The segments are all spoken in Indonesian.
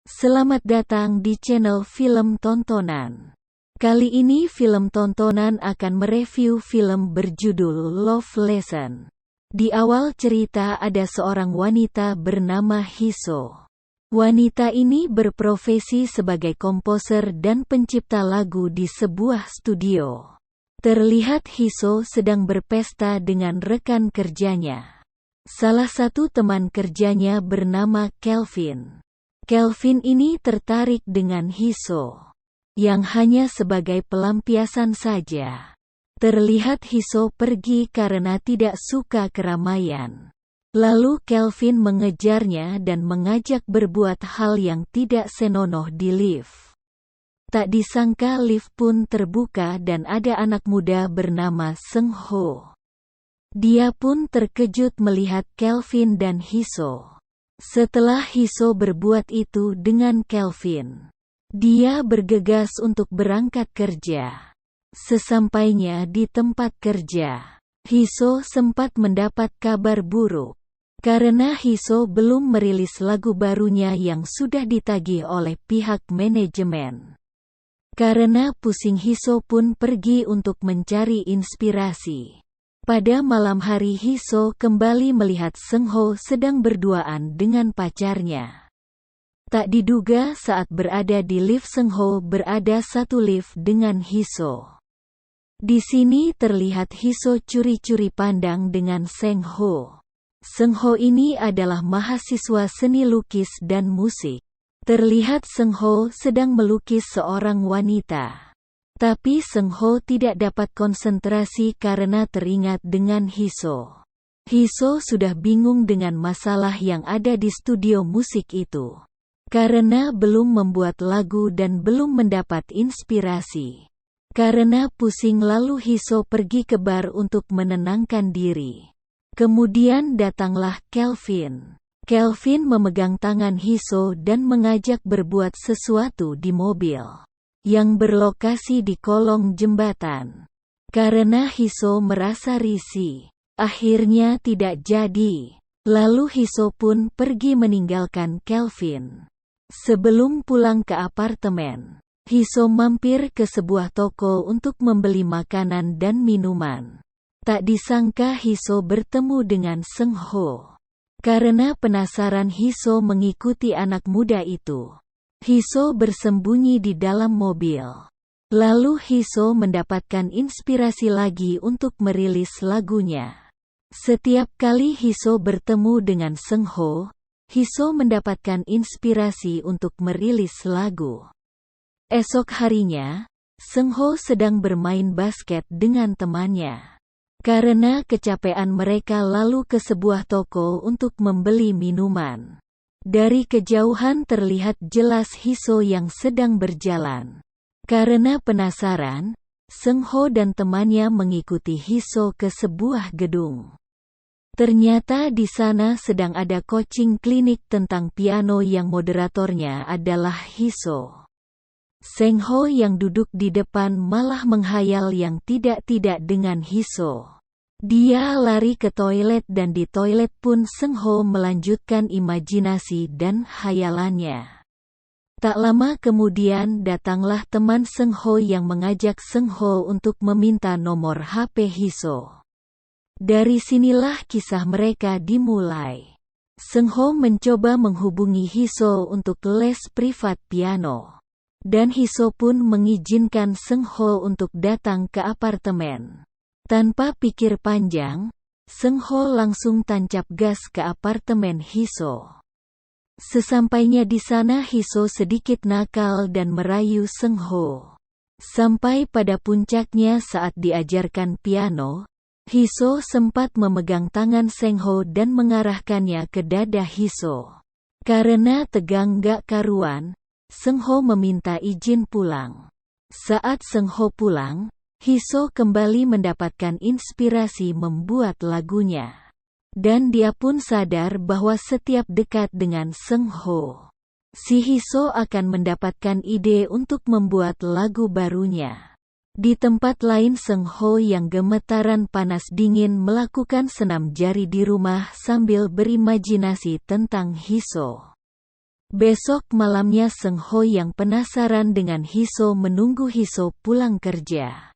Selamat datang di channel Film Tontonan. Kali ini film tontonan akan mereview film berjudul Love Lesson. Di awal cerita ada seorang wanita bernama Hiso. Wanita ini berprofesi sebagai komposer dan pencipta lagu di sebuah studio. Terlihat Hiso sedang berpesta dengan rekan kerjanya. Salah satu teman kerjanya bernama Kelvin. Kelvin ini tertarik dengan Hiso, yang hanya sebagai pelampiasan saja. Terlihat Hiso pergi karena tidak suka keramaian. Lalu Kelvin mengejarnya dan mengajak berbuat hal yang tidak senonoh di lift. Tak disangka lift pun terbuka dan ada anak muda bernama Seung Ho. Dia pun terkejut melihat Kelvin dan Hiso. Setelah Hiso berbuat itu dengan Kelvin, dia bergegas untuk berangkat kerja. Sesampainya di tempat kerja, Hiso sempat mendapat kabar buruk. Karena Hiso belum merilis lagu barunya yang sudah ditagih oleh pihak manajemen. Karena pusing, Hiso pun pergi untuk mencari inspirasi. Pada malam hari Hiso kembali melihat Seung Ho sedang berduaan dengan pacarnya. Tak diduga saat berada di lift Seung Ho berada satu lift dengan Hiso. Di sini terlihat Hiso curi-curi pandang dengan Seung Ho. Seung Ho ini adalah mahasiswa seni lukis dan musik. Terlihat Seung Ho sedang melukis seorang wanita. Tapi Seung Ho tidak dapat konsentrasi karena teringat dengan Hiso. Hiso sudah bingung dengan masalah yang ada di studio musik itu. Karena belum membuat lagu dan belum mendapat inspirasi. Karena pusing, lalu Hiso pergi ke bar untuk menenangkan diri. Kemudian datanglah Kelvin. Kelvin memegang tangan Hiso dan mengajak berbuat sesuatu di mobil yang berlokasi di kolong jembatan. Karena Hiso merasa risih, akhirnya tidak jadi. Lalu Hiso pun pergi meninggalkan Kelvin. Sebelum pulang ke apartemen, Hiso mampir ke sebuah toko untuk membeli makanan dan minuman. Tak disangka Hiso bertemu dengan Seung Ho. Karena penasaran, Hiso mengikuti anak muda itu. Hiso bersembunyi di dalam mobil. Lalu Hiso mendapatkan inspirasi lagi untuk merilis lagunya. Setiap kali Hiso bertemu dengan Seung Ho, Hiso mendapatkan inspirasi untuk merilis lagu. Esok harinya, Seung Ho sedang bermain basket dengan temannya. Karena kecapean, mereka lalu ke sebuah toko untuk membeli minuman. Dari kejauhan terlihat jelas Hiso yang sedang berjalan. Karena penasaran, Seung Ho dan temannya mengikuti Hiso ke sebuah gedung. Ternyata di sana sedang ada coaching klinik tentang piano yang moderatornya adalah Hiso. Seung Ho yang duduk di depan malah menghayal yang tidak-tidak dengan Hiso. Dia lari ke toilet dan di toilet pun Seung Ho melanjutkan imajinasi dan hayalannya. Tak lama kemudian datanglah teman Seung Ho yang mengajak Seung Ho untuk meminta nomor HP Hiso. Dari sinilah kisah mereka dimulai. Seung Ho mencoba menghubungi Hiso untuk les privat piano. Dan Hiso pun mengizinkan Seung Ho untuk datang ke apartemen. Tanpa pikir panjang, Seung Ho langsung tancap gas ke apartemen Hiso. Sesampainya di sana, Hiso sedikit nakal dan merayu Seung Ho. Sampai pada puncaknya saat diajarkan piano, Hiso sempat memegang tangan Seung Ho dan mengarahkannya ke dada Hiso. Karena tegang gak karuan, Seung Ho meminta izin pulang. Saat Seung Ho pulang, Hiso kembali mendapatkan inspirasi membuat lagunya. Dan dia pun sadar bahwa setiap dekat dengan Seung Ho, si Hiso akan mendapatkan ide untuk membuat lagu barunya. Di tempat lain, Seung Ho yang gemetaran panas dingin melakukan senam jari di rumah sambil berimajinasi tentang Hiso. Besok malamnya Seng Ho yang penasaran dengan Hiso menunggu Hiso pulang kerja.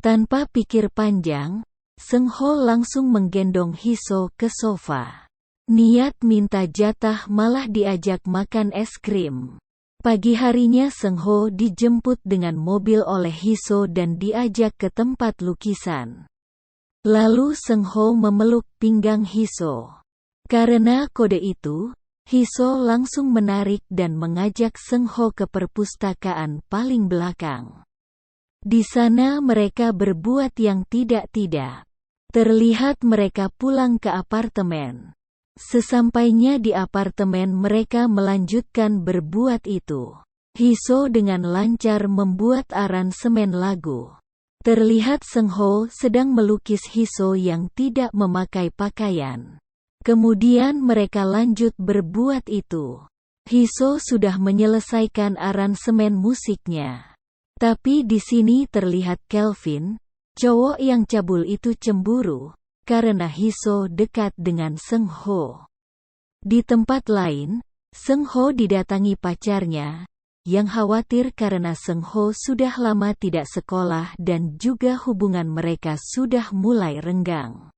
Tanpa pikir panjang, Seng Ho langsung menggendong Hiso ke sofa. Niat minta jatah malah diajak makan es krim. Pagi harinya Seng Ho dijemput dengan mobil oleh Hiso dan diajak ke tempat lukisan. Lalu Seng Ho memeluk pinggang Hiso. Karena kode itu, Hiso langsung menarik dan mengajak Seng Ho ke perpustakaan paling belakang. Di sana mereka berbuat yang tidak-tidak. Terlihat mereka pulang ke apartemen. Sesampainya di apartemen mereka melanjutkan berbuat itu. Hiso dengan lancar membuat aransemen lagu. Terlihat Seng Ho sedang melukis Hiso yang tidak memakai pakaian. Kemudian mereka lanjut berbuat itu. Hiso sudah menyelesaikan aransemen musiknya. Tapi di sini terlihat Kelvin, cowok yang cabul itu cemburu, karena Hiso dekat dengan Seng Ho. Di tempat lain, Seng Ho didatangi pacarnya, yang khawatir karena Seng Ho sudah lama tidak sekolah dan juga hubungan mereka sudah mulai renggang.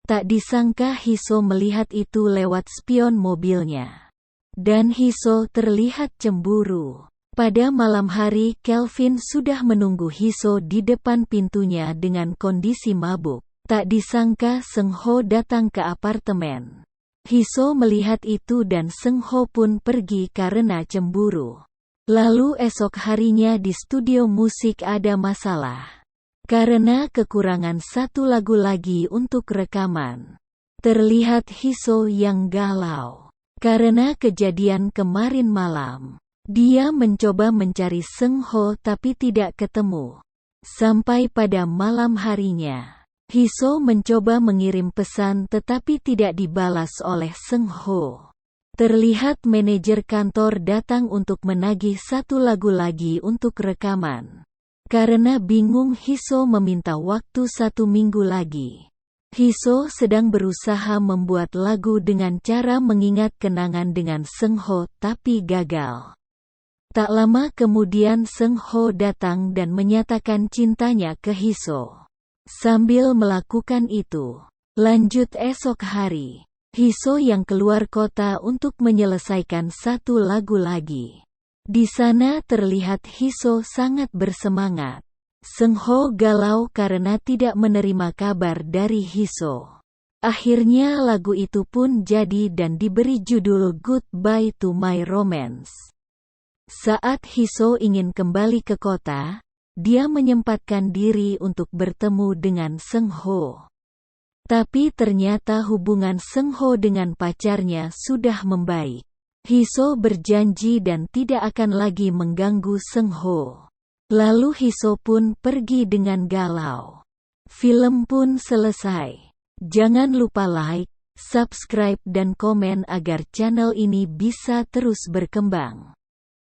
Tak disangka Hiso melihat itu lewat spion mobilnya. Dan Hiso terlihat cemburu. Pada malam hari Kelvin sudah menunggu Hiso di depan pintunya dengan kondisi mabuk. Tak disangka Seng Ho datang ke apartemen. Hiso melihat itu dan Seng Ho pun pergi karena cemburu. Lalu esok harinya di studio musik ada masalah. Karena kekurangan satu lagu lagi untuk rekaman. Terlihat Hiso yang galau. Karena kejadian kemarin malam. Dia mencoba mencari Seng Ho tapi tidak ketemu. Sampai pada malam harinya. Hiso mencoba mengirim pesan tetapi tidak dibalas oleh Seng Ho. Terlihat manajer kantor datang untuk menagih satu lagu lagi untuk rekaman. Karena bingung Hiso meminta waktu 1 minggu lagi. Hiso sedang berusaha membuat lagu dengan cara mengingat kenangan dengan Seng Ho tapi gagal. Tak lama kemudian Seng Ho datang dan menyatakan cintanya ke Hiso. Sambil melakukan itu, lanjut esok hari, Hiso yang keluar kota untuk menyelesaikan satu lagu lagi. Di sana terlihat Hiso sangat bersemangat. Seng Ho galau karena tidak menerima kabar dari Hiso. Akhirnya lagu itu pun jadi dan diberi judul Goodbye to My Romance. Saat Hiso ingin kembali ke kota, dia menyempatkan diri untuk bertemu dengan Seng Ho. Tapi ternyata hubungan Seng Ho dengan pacarnya sudah membaik. Hiso berjanji dan tidak akan lagi mengganggu Seng Ho. Lalu Hiso pun pergi dengan galau. Film pun selesai. Jangan lupa like, subscribe dan komen agar channel ini bisa terus berkembang.